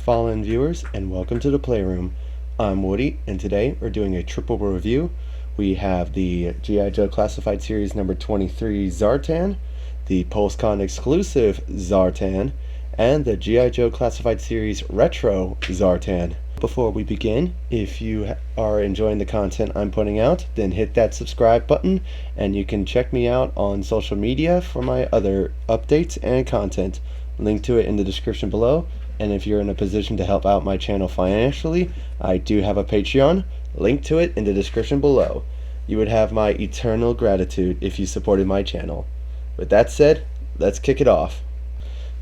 fallen viewers, and welcome to the Playroom. I'm Woody, and today we're doing a triple review. We have the G.I. Joe Classified Series number 23 Zartan, the PulseCon exclusive Zartan, and the G.I. Joe Classified Series Retro Zartan. Before we begin, if you are enjoying the content I'm putting out, then hit that subscribe button, and you can check me out on social media for my other updates and content. Link to it in the description below. And if you're in a position to help out my channel financially, I do have a Patreon. Link to it in the description below. You would have my eternal gratitude if you supported my channel. With that said, let's kick it off.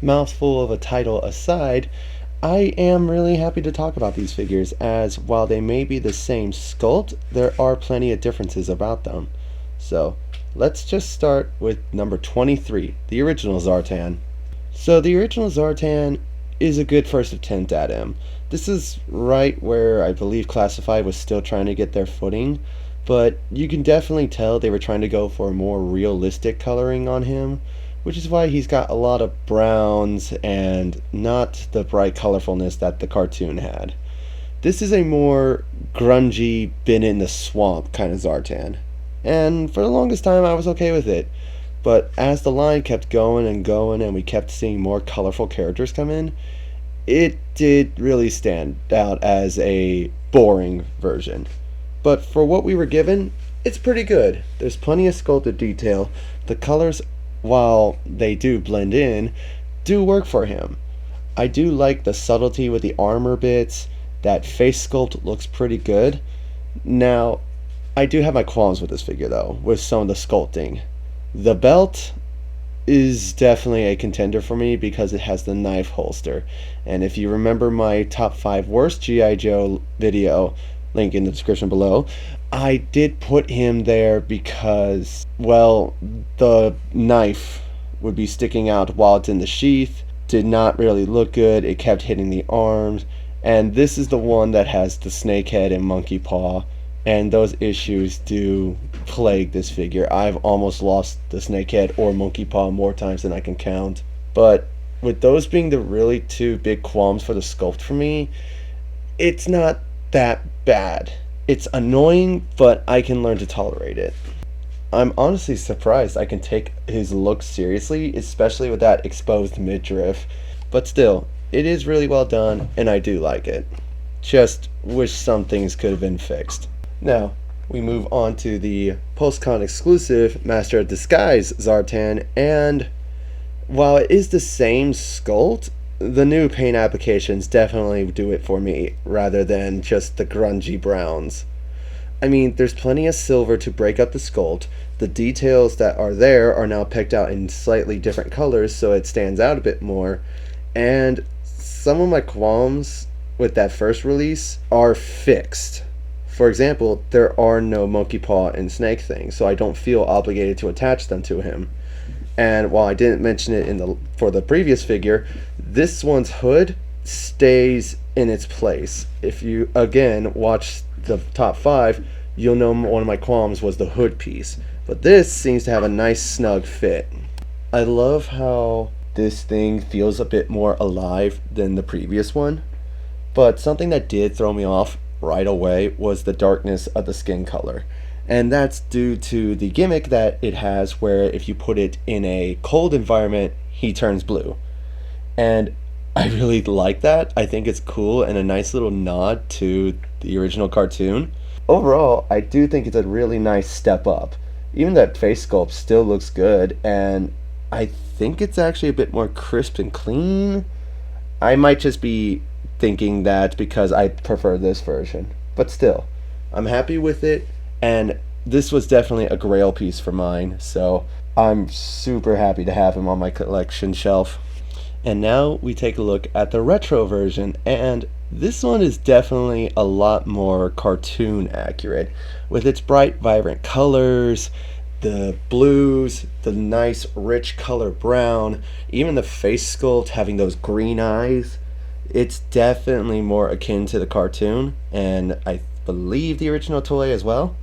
Mouthful of a title aside, I am really happy to talk about these figures, as while they may be the same sculpt, there are plenty of differences about them. So let's just start with number 23, the original Zartan. So the original Zartan is a good first attempt at him. This is right where I believe Classified was still trying to get their footing, but you can definitely tell they were trying to go for a more realistic coloring on him, which is why he's got a lot of browns and not the bright colorfulness that the cartoon had. This is a more grungy, been in the swamp kind of Zartan, and for the longest time I was okay with it. But as the line kept going and going and we kept seeing more colorful characters come in, it did really stand out as a boring version. But for what we were given, it's pretty good. There's plenty of sculpted detail. The colors, while they do blend in, do work for him. I do like the subtlety with the armor bits. That face sculpt looks pretty good. Now, I do have my qualms with this figure though, with some of the sculpting. The belt is definitely a contender for me because it has the knife holster. And if you remember my top 5 worst G.I. Joe video, link in the description below, I did put him there because, well, the knife would be sticking out while it's in the sheath, did not really look good, it kept hitting the arms, and this is the one that has the snake head and monkey paw. And those issues do plague this figure. I've almost lost the snakehead or monkey paw more times than I can count. But with those being the really two big qualms for the sculpt for me, it's not that bad. It's annoying, but I can learn to tolerate it. I'm honestly surprised I can take his look seriously, especially with that exposed midriff. But still, it is really well done, and I do like it. Just wish some things could have been fixed. Now, we move on to the PulseCon exclusive Master of Disguise Zartan, and while it is the same sculpt, the new paint applications definitely do it for me, rather than just the grungy browns. I mean, there's plenty of silver to break up the sculpt. The details that are there are now picked out in slightly different colors, so it stands out a bit more, and some of my qualms with that first release are fixed. For example, there are no monkey paw and snake things, so I don't feel obligated to attach them to him. And while I didn't mention it for the previous figure, this one's hood stays in its place. If you again watch the top 5, you'll know one of my qualms was the hood piece, but this seems to have a nice snug fit. I love how this thing feels a bit more alive than the previous one, but something that did throw me off right away was the darkness of the skin color, and that's due to the gimmick that it has where if you put it in a cold environment he turns blue, and I really like that. I think it's cool and a nice little nod to the original cartoon. Overall, I do think it's a really nice step up. Even that face sculpt still looks good, and I think it's actually a bit more crisp and clean. I might just be thinking that because I prefer this version, but still, I'm happy with it, and this was definitely a grail piece for mine, so I'm super happy to have him on my collection shelf. And now we take a look at the retro version, and this one is definitely a lot more cartoon accurate, with its bright vibrant colors, the blues, the nice rich color brown, even the face sculpt having those green eyes. It's definitely more akin to the cartoon, and I believe the original toy as well,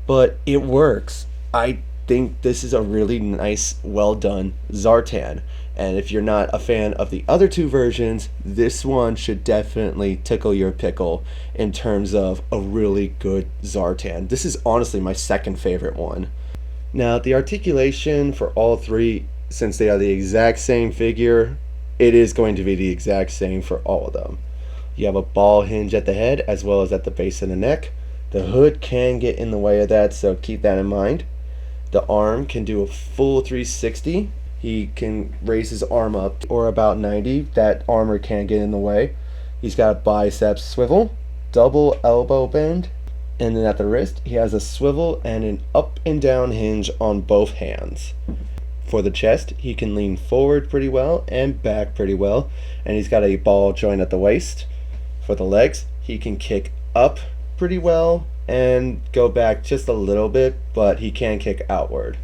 but it works. I think this is a really nice, well done Zartan, And if you're not a fan of the other two versions, this one should definitely tickle your pickle in terms of a really good Zartan. This is honestly my second favorite one. Now, the articulation for all three, since they are the exact same figure, it is going to be the exact same for all of them. You have a ball hinge at the head as well as at the base of the neck. The hood can get in the way of that, so keep that in mind. The arm can do a full 360. He can raise his arm up or about 90. That armor can get in the way. He's got a bicep swivel, double elbow bend, and then at the wrist he has a swivel and an up and down hinge on both hands. For the chest, he can lean forward pretty well and back pretty well, and he's got a ball joint at the waist. For the legs, he can kick up pretty well and go back just a little bit, but he can kick outward.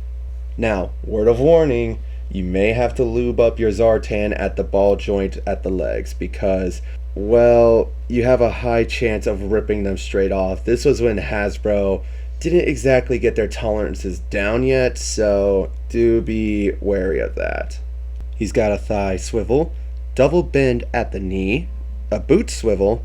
Now, word of warning, you may have to lube up your Zartan at the ball joint at the legs because, well, you have a high chance of ripping them straight off. This was when Hasbro didn't exactly get their tolerances down yet, so do be wary of that. He's got a thigh swivel, double bend at the knee, a boot swivel,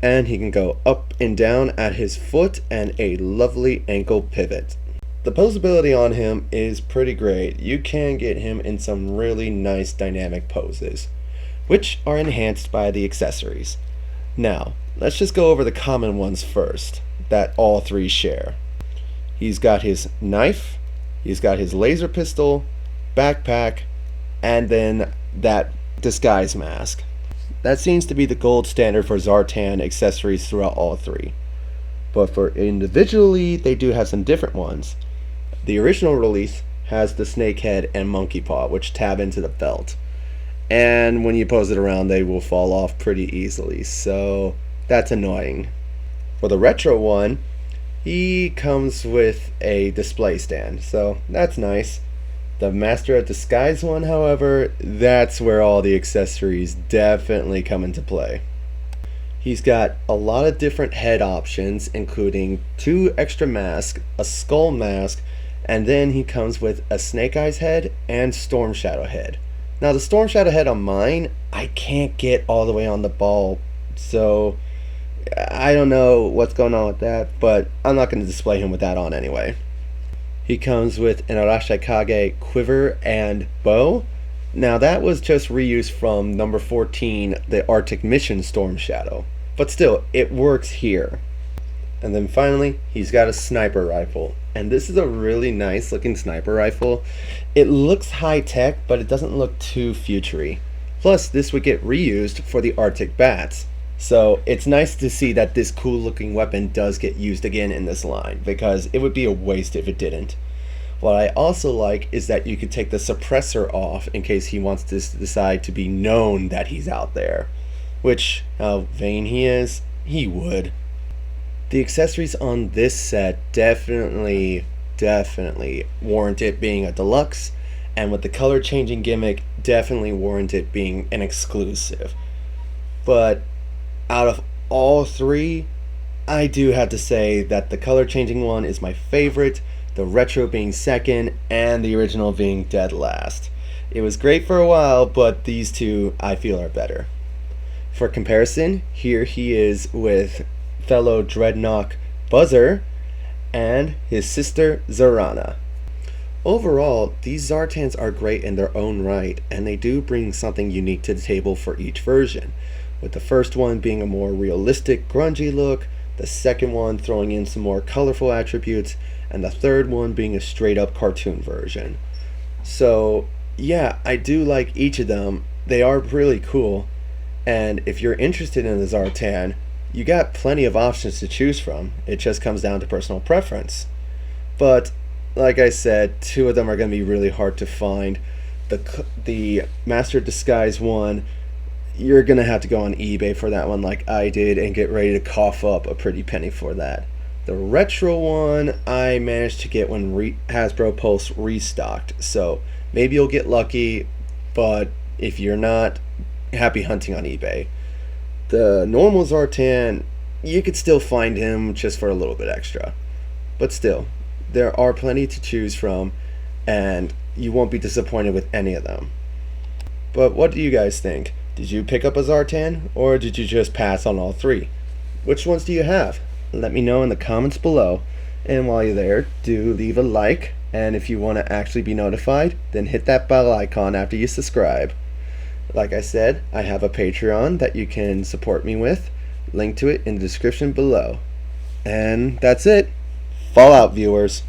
and he can go up and down at his foot and a lovely ankle pivot. The posability on him is pretty great. You can get him in some really nice dynamic poses, which are enhanced by the accessories. Now, let's just go over the common ones first, that all three share. He's got his knife, he's got his laser pistol, backpack, and then that disguise mask. That seems to be the gold standard for Zartan accessories throughout all three. But for individually, they do have some different ones. The original release has the snake head and monkey paw, which tab into the belt. And when you pose it around, they will fall off pretty easily, so that's annoying. For the retro one, he comes with a display stand, so that's nice. The Master of Disguise one, however, that's where all the accessories definitely come into play. He's got a lot of different head options, including 2 extra masks, a skull mask, and then he comes with a Snake Eyes head and Storm Shadow head. Now the Storm Shadow head on mine, I can't get all the way on the ball, so I don't know what's going on with that, but I'm not going to display him with that on anyway. He comes with an Arashikage quiver and bow. Now that was just reused from number 14, the Arctic Mission Storm Shadow, but still, it works here. And then finally, he's got a sniper rifle, and this is a really nice looking sniper rifle. It looks high tech, but it doesn't look too futury. Plus, this would get reused for the Arctic bats. So it's nice to see that this cool looking weapon does get used again in this line, because it would be a waste if it didn't. What I also like is that you could take the suppressor off in case he wants to decide to be known that he's out there. Which, how vain he is, he would. The accessories on this set definitely warrant it being a deluxe, and with the color changing gimmick, definitely warrant it being an exclusive. But out of all three, I do have to say that the color changing one is my favorite, the retro being second, and the original being dead last. It was great for a while, but these two I feel are better. For comparison, here he is with fellow Dreadnought Buzzer and his sister Zarana. Overall, these Zartans are great in their own right, and they do bring something unique to the table for each version, with the first one being a more realistic, grungy look, the second one throwing in some more colorful attributes, and the third one being a straight up cartoon version. So yeah, I do like each of them. They are really cool, and if you're interested in the Zartan, you got plenty of options to choose from. It just comes down to personal preference. But like I said, 2 of them are going to be really hard to find. The Master Disguise one, you're going to have to go on eBay for that one like I did and get ready to cough up a pretty penny for that. The retro one, I managed to get when Hasbro Pulse restocked, so maybe you'll get lucky, but if you're not, happy hunting on eBay. The normal Zartan, you could still find him just for a little bit extra. But still, there are plenty to choose from, and you won't be disappointed with any of them. But what do you guys think? Did you pick up a Zartan, or did you just pass on all three? Which ones do you have? Let me know in the comments below. And while you're there, do leave a like, and if you want to actually be notified, then hit that bell icon after you subscribe. Like I said, I have a Patreon that you can support me with. Link to it in the description below. And that's it. Fallout viewers.